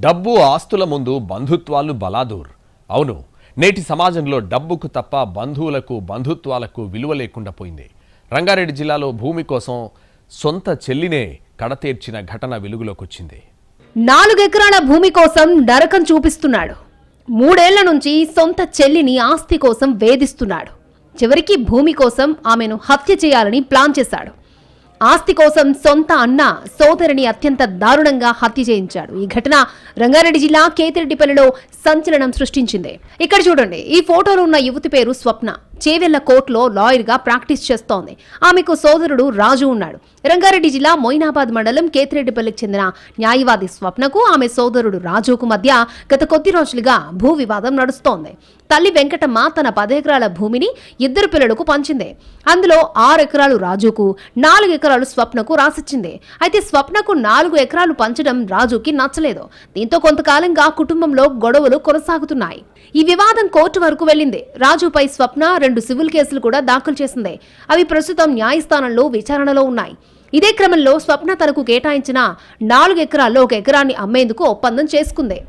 డబ్బు ఆస్తుల ముందు బంధుత్వాలు బలాదూర్. అవును, నేటి సమాజంలో డబ్బుకు తప్ప బంధువులకు బంధుత్వాలకు విలువ లేకుండా పోయింది. రంగారెడ్డి జిల్లాలో భూమి కోసం సొంత చెల్లినే కడతీర్చిన ఘటన వెలుగులోకొచ్చింది. 4 ఎకరాల భూమి కోసం నరకం చూపిస్తున్నాడు. 3 ఏళ్ల నుంచి సొంత చెల్లిని ఆస్తి కోసం వేధిస్తున్నాడు. చివరికి భూమి కోసం ఆమెను హత్య చేయాలని ప్లాన్ చేశాడు. ఆస్తి కోసం సొంత అన్న సోదరిని అత్యంత దారుణంగా హత్య చేయించాడు. ఈ ఘటన రంగారెడ్డి జిల్లా కేతిరెడ్డిపల్లిలో సంచలనం సృష్టించింది. ఇక్కడ చూడండి, ఈ ఫోటోలో ఉన్న యువతి పేరు స్వప్న. చేవెళ్ల కోర్టులో లాయర్గా ప్రాక్టీస్ చేస్తోంది. ఆమెకు సోదరుడు రాజు ఉన్నాడు. రంగారెడ్డి జిల్లా మొయినాబాద్ మండలం కేతిరెడ్డిపల్లికి చెందిన న్యాయవాది స్వప్నకు ఆమె సోదరుడు రాజుకు మధ్య గత కొద్ది రోజులుగా భూ వివాదం నడుస్తోంది. తల్లి వెంకటమ్మ తన 10 ఎకరాల భూమిని 2 పిల్లలకు పంచింది. అందులో 6 ఎకరాలు రాజుకు, 4 ఎకరాలు స్వప్నకు రాసిచ్చింది. అయితే స్వప్నకు 4 ఎకరాలు పంచడం రాజుకి నచ్చలేదు. దీంతో కొంతకాలంగా కుటుంబంలో గొడవలు కొనసాగుతున్నాయి. ఈ వివాదం కోర్టు వరకు వెళ్లింది. రాజుపై స్వప్న 2 సివిల్ కేసులు కూడా దాఖలు చేసింది. అవి ప్రస్తుతం న్యాయస్థానంలో విచారణలో ఉన్నాయి. ఇదే క్రమంలో స్వప్న తనకు కేటాయించిన 4 ఎకరాల్లో 1 ఎకరాన్ని అమ్మేందుకు ఒప్పందం చేసుకుంది.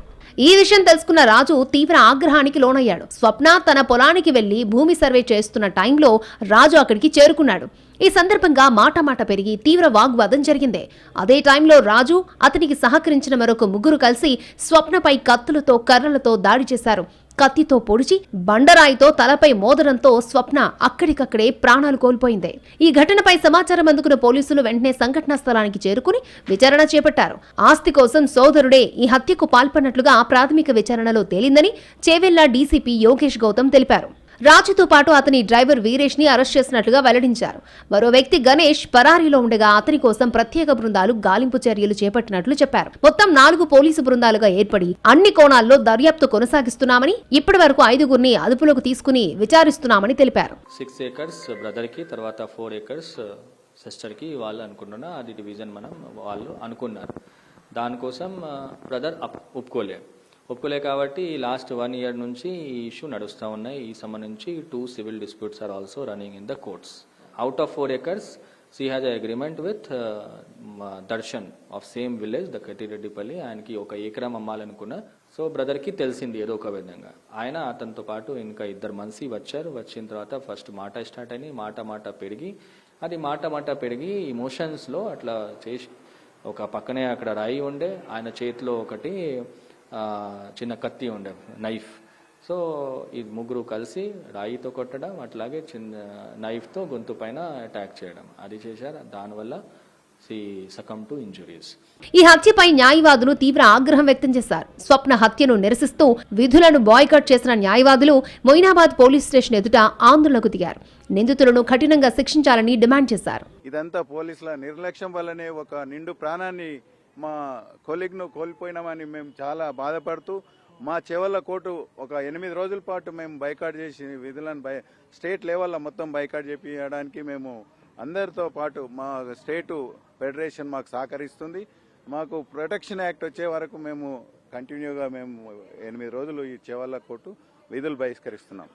ఈ విషయం తెలుసుకున్న రాజు తీవ్ర ఆగ్రహానికి లోనయ్యాడు. స్వప్న తన పొలానికి వెళ్లి భూమి సర్వే చేస్తున్న టైంలో రాజు అక్కడికి చేరుకున్నాడు. ఈ సందర్భంగా మాట పెరిగి తీవ్ర వాగ్వాదం జరిగింది. అదే టైంలో రాజు, అతనికి సహకరించిన మరొక 3 కలిసి స్వప్నపై కత్తులతో, కర్రలతో దాడి చేశారు. కత్తితో పొడిచి బండరాయితో తలపై మోదడంతో స్వప్న అక్కడికక్కడే ప్రాణాలు కోల్పోయింది. ఈ ఘటనపై సమాచారం అందుకున్న పోలీసులు వెంటనే సంఘటనా స్థలానికి చేరుకుని విచారణ చేపట్టారు. ఆస్తి కోసం సోదరుడే ఈ హత్యకు పాల్పడినట్లుగా ప్రాథమిక విచారణలో తేలిందని చేవెళ్ల డీసీపీ యోగేష్ గౌతమ్ తెలిపారు. రాజుతో పాటు అతని డ్రైవర్ వీరేష్ ని అరెస్ట్ చేసినట్లుగా వెల్లడించారు. మరో వ్యక్తి గణేష్ పరారీలో ఉండగా అతని కోసం ప్రత్యేక బృందాలు గాలింపు చర్యలు చేపట్టినట్లు చెప్పారు. మొత్తం 4 పోలీసు బృందాలుగా ఏర్పడి అన్ని కోణాల్లో దర్యాప్తు కొనసాగిస్తున్నామని, ఇప్పటి వరకు 5గురిని అదుపులోకి తీసుకుని విచారిస్తున్నామని తెలిపారు. 6 acres బ్రదర్ కి, తర్వాత 4 acres సిస్టర్ కి వాళ్ళు అనుకుంటున్నా, అది డివిజన్ వాళ్ళు అనుకున్నారు. దానికోసం బ్రదర్ ఒప్పుకోలే కాబట్టి లాస్ట్ 1 year నుంచి ఈ ఇష్యూ నడుస్తూ ఉన్నాయి. ఈ సంబంధించి 2 civil disputes are also running in the courts. Out of 4 acres, she has an agreement with Darshan of same village, the Ketireddipalli. ఆయనకి 1 ఎకరం అమ్మాలనుకున్న. సో బ్రదర్కి తెలిసింది ఏదో ఒక విధంగా. ఆయన అతనితో పాటు ఇంకా 2 మనిషి వచ్చారు. వచ్చిన తర్వాత ఫస్ట్ మాట స్టార్ట్ అయినాయి. మాట పెరిగి, అది మాట పెరిగి ఇమోషన్స్లో అట్లా చేసి, ఒక పక్కనే అక్కడ రాయి ఉండే, ఆయన చేతిలో ఒకటి చిన్న కత్తి ఉండే, నైఫ్. సో ఈ 3 కలిసి రాయితో కొట్టడం, అట్లాగే చిన్న నైఫ్తో గొంతు పైన అటాక్ చేయడం, అది చేశారు. దానివల్ల సకమ్ టు ఇంజురీస్. ఈ హత్యపై న్యాయవాదులు తీవ్ర ఆగ్రహం వ్యక్తం చేశారు. స్వప్న హత్యను నిరసిస్తూ విధులను బాయ్కాట్ చేసిన న్యాయవాదులు మొయినాబాద్ పోలీస్ స్టేషన్ ఎదుట ఆందోళనకు దిగారు. నిందితులను కఠినంగా శిక్షించాలని డిమాండ్ చేశారు. ఇదంతా పోలీసుల నిర్లక్ష్యం వల్లనే ఒక నిండు ప్రాణాన్ని, మా కొలీగ్ను కోల్పోయినామని మేము చాలా బాధపడుతూ, మా చేవెళ్ల కోర్టు ఒక 8 రోజుల పాటు మేము బైకాట్ చేసి విధులను స్టేట్ లెవెల్లో మొత్తం బైకాట్ చేపించడానికి మేము అందరితో పాటు మా స్టేటు ఫెడరేషన్ మాకు సహకరిస్తుంది. మాకు ప్రొటెక్షన్ యాక్ట్ వచ్చే వరకు మేము కంటిన్యూగా 8 రోజులు ఈ చేవెళ్ల కోర్టు విధులు బహిష్కరిస్తున్నాం.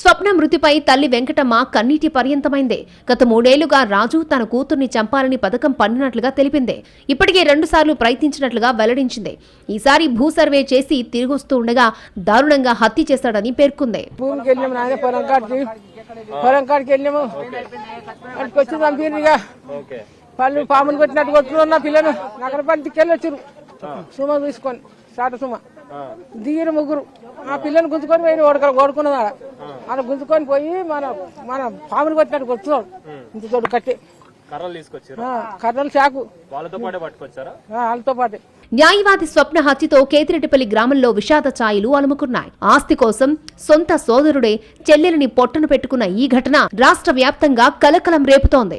స్వప్న మృతిపై తల్లి వెంకటమ్మ కన్నీటి పర్యంతమైంది. గత 3 ఏళ్లుగా రాజు తన కూతుర్ని చంపాలని పథకం పన్నినట్లుగా తెలిపింది. ఇప్పటికే 2 సార్లు ప్రయత్నించినట్లుగా వెల్లడించింది. ఈసారి భూ సర్వే చేసి తిరిగొస్తూ ఉండగా దారుణంగా హత్య చేశాడని పేర్కొంది. పాములు కొట్టినట్టు కొట్టుకున్న పిల్లలు నగర పంటికి వెళ్ళొచ్చారు. సుమ తీసుకొని సాట సుమ దిగిన 3 ఆ పిల్లలు గుంజుకొని పోయి ఓడుకున్నదా, అలా గుంజుకొని పోయి మన పాములు కొట్టినట్టు కొట్టున్నాడు. ఇంత చోటు కట్టి కర్రలు చాకు వాళ్ళతో పాటే. న్యాయవాది స్వప్న హత్యతో కేతిరెడ్డిపల్లి గ్రామంలో విషాద ఛాయలు అలుముకున్నాయి. ఆస్తి కోసం సొంత సోదరుడే చెల్లెలిని పొట్టను పెట్టుకున్న ఈ ఘటన రాష్ట్ర వ్యాప్తంగా కలకలం రేపుతోంది.